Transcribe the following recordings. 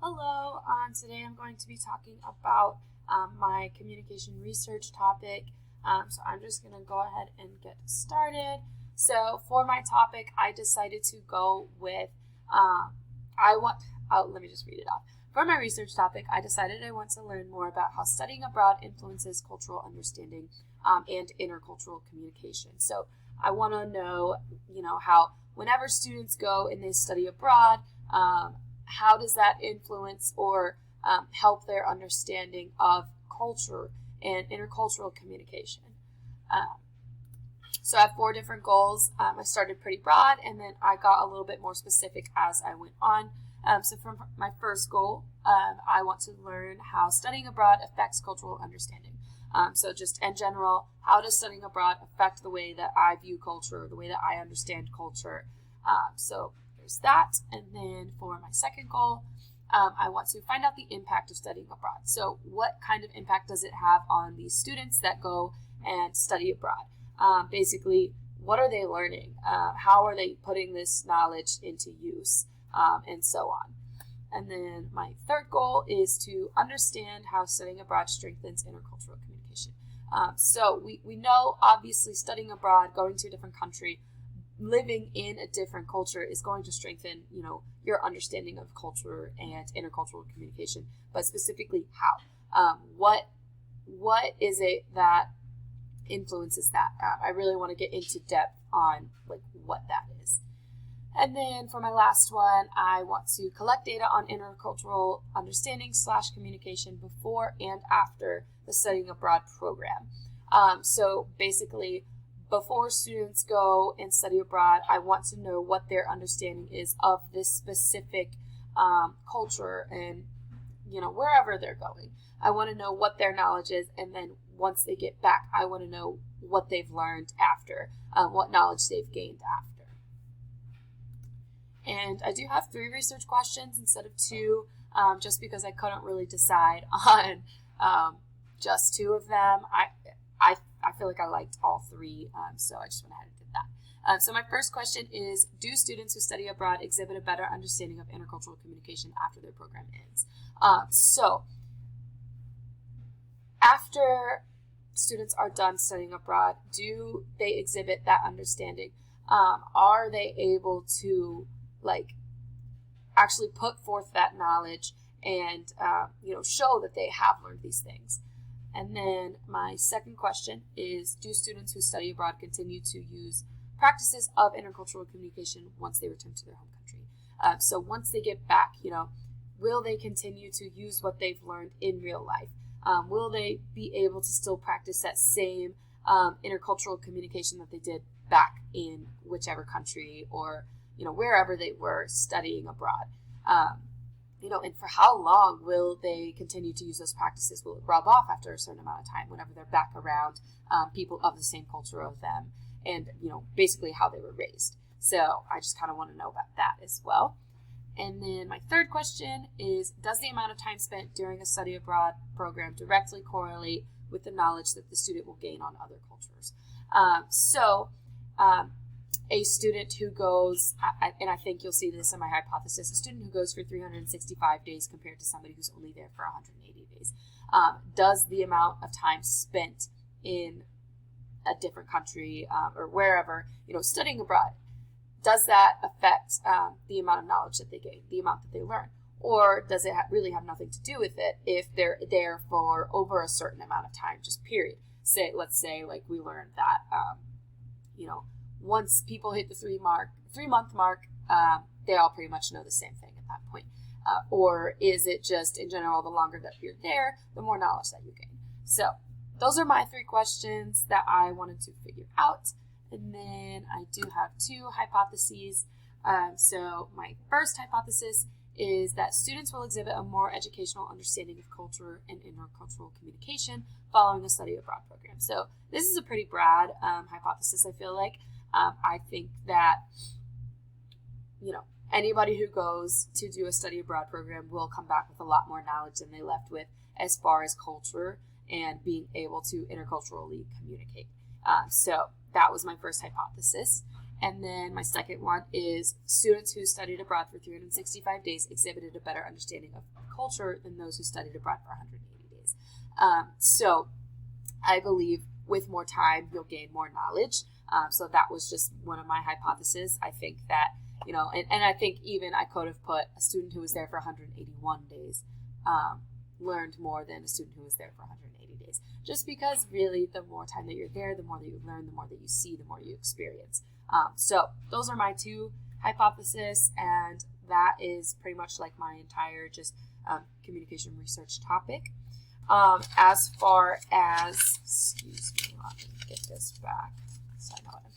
Hello, today I'm going to be talking about my communication research topic. So I'm just going to go ahead and get started. So for my topic, I decided to go with, let me just read it off. For my research topic, I decided I want to learn more about how studying abroad influences cultural understanding and intercultural communication. So I want to know, how whenever students go and they study abroad, how does that influence or help their understanding of culture and intercultural communication? So I have 4 different goals. I started pretty broad, and then I got a little bit more specific as I went on. So for my first goal, I want to learn how studying abroad affects cultural understanding. So just in general, how does studying abroad affect the way that I view culture, the way that I understand culture? So there's that. And then for my second goal, I want to find out the impact of studying abroad. So what kind of impact does it have on the students that go and study abroad? Basically, what are they learning? How are they putting this knowledge into use? And so on. And then my third goal is to understand how studying abroad strengthens intercultural communication. So we know, obviously, studying abroad, going to a different country, living in a different culture is going to strengthen, your understanding of culture and intercultural communication. But specifically, how? What is it that influences that? I really want to get into depth on what that is. And then for my last one, I want to collect data on intercultural understanding / communication before and after the studying abroad program. So basically, before students go and study abroad, I want to know what their understanding is of this specific culture and, wherever they're going. I want to know what their knowledge is, and then once they get back, I want to know what they've learned after, what knowledge they've gained after. And I do have 3 research questions instead of 2, just because I couldn't really decide on just 2 of them. I feel like I liked all 3, so I just went ahead and did that. So my first question is, do students who study abroad exhibit a better understanding of intercultural communication after their program ends? So after students are done studying abroad, do they exhibit that understanding? Are they able to actually put forth that knowledge and, show that they have learned these things? And then my second question is, do students who study abroad continue to use practices of intercultural communication once they return to their home country? So once they get back, will they continue to use what they've learned in real life? Will they be able to still practice that same intercultural communication that they did back in whichever country or wherever they were studying abroad? And for how long will they continue to use those practices? Will it rub off after a certain amount of time whenever they're back around people of the same culture of them and, basically how they were raised? So I just kind of want to know about that as well. And then my third question is, does the amount of time spent during a study abroad program directly correlate with the knowledge that the student will gain on other cultures? A student who goes, and I think you'll see this in my hypothesis, a student who goes for 365 days compared to somebody who's only there for 180 days. Does the amount of time spent in a different country or wherever, studying abroad, does that affect the amount of knowledge that they gain, the amount that they learn? Or does it really have nothing to do with it if they're there for over a certain amount of time, just period? Let's say we learned that, once people hit the 3-month mark, they all pretty much know the same thing at that point. Or is it just, in general, the longer that you're there, the more knowledge that you gain? So those are my 3 questions that I wanted to figure out. And then I do have 2 hypotheses. So my first hypothesis is that students will exhibit a more educational understanding of culture and intercultural communication following a study abroad program. So this is a pretty broad hypothesis, I feel like. I think that, anybody who goes to do a study abroad program will come back with a lot more knowledge than they left with as far as culture and being able to interculturally communicate. So that was my first hypothesis. And then my second one is students who studied abroad for 365 days exhibited a better understanding of culture than those who studied abroad for 180 days. So I believe with more time, you'll gain more knowledge. So that was just one of my hypotheses. I think that, and I think even I could have put a student who was there for 181 days learned more than a student who was there for 180 days. Just because really the more time that you're there, the more that you learn, the more that you see, the more you experience. So those are my two hypotheses, and that is pretty much like my entire just communication research topic. As far as, excuse me, let me get this back so I know what I'm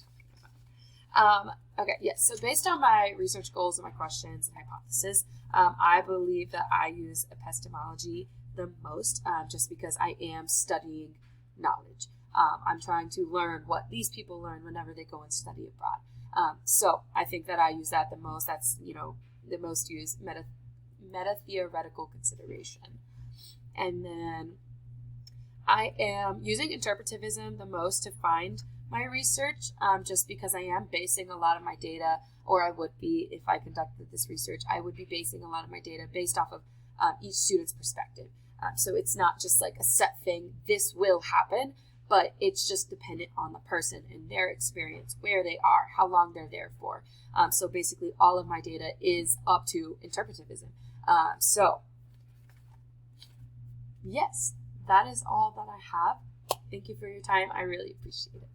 talking about. Okay, yes, so based on my research goals and my questions and hypothesis, I believe that I use epistemology the most just because I am studying knowledge. I'm trying to learn what these people learn whenever they go and study abroad. So I think that I use that the most. That's, the most used meta-theoretical consideration. And then I am using interpretivism the most to find my research, just because I am basing a lot of my data, or I would be, if I conducted this research, I would be basing a lot of my data based off of each student's perspective. So it's not just like a set thing, this will happen, but it's just dependent on the person and their experience, where they are, how long they're there for. So basically all of my data is up to interpretivism. So yes, that is all that I have. Thank you for your time. I really appreciate it.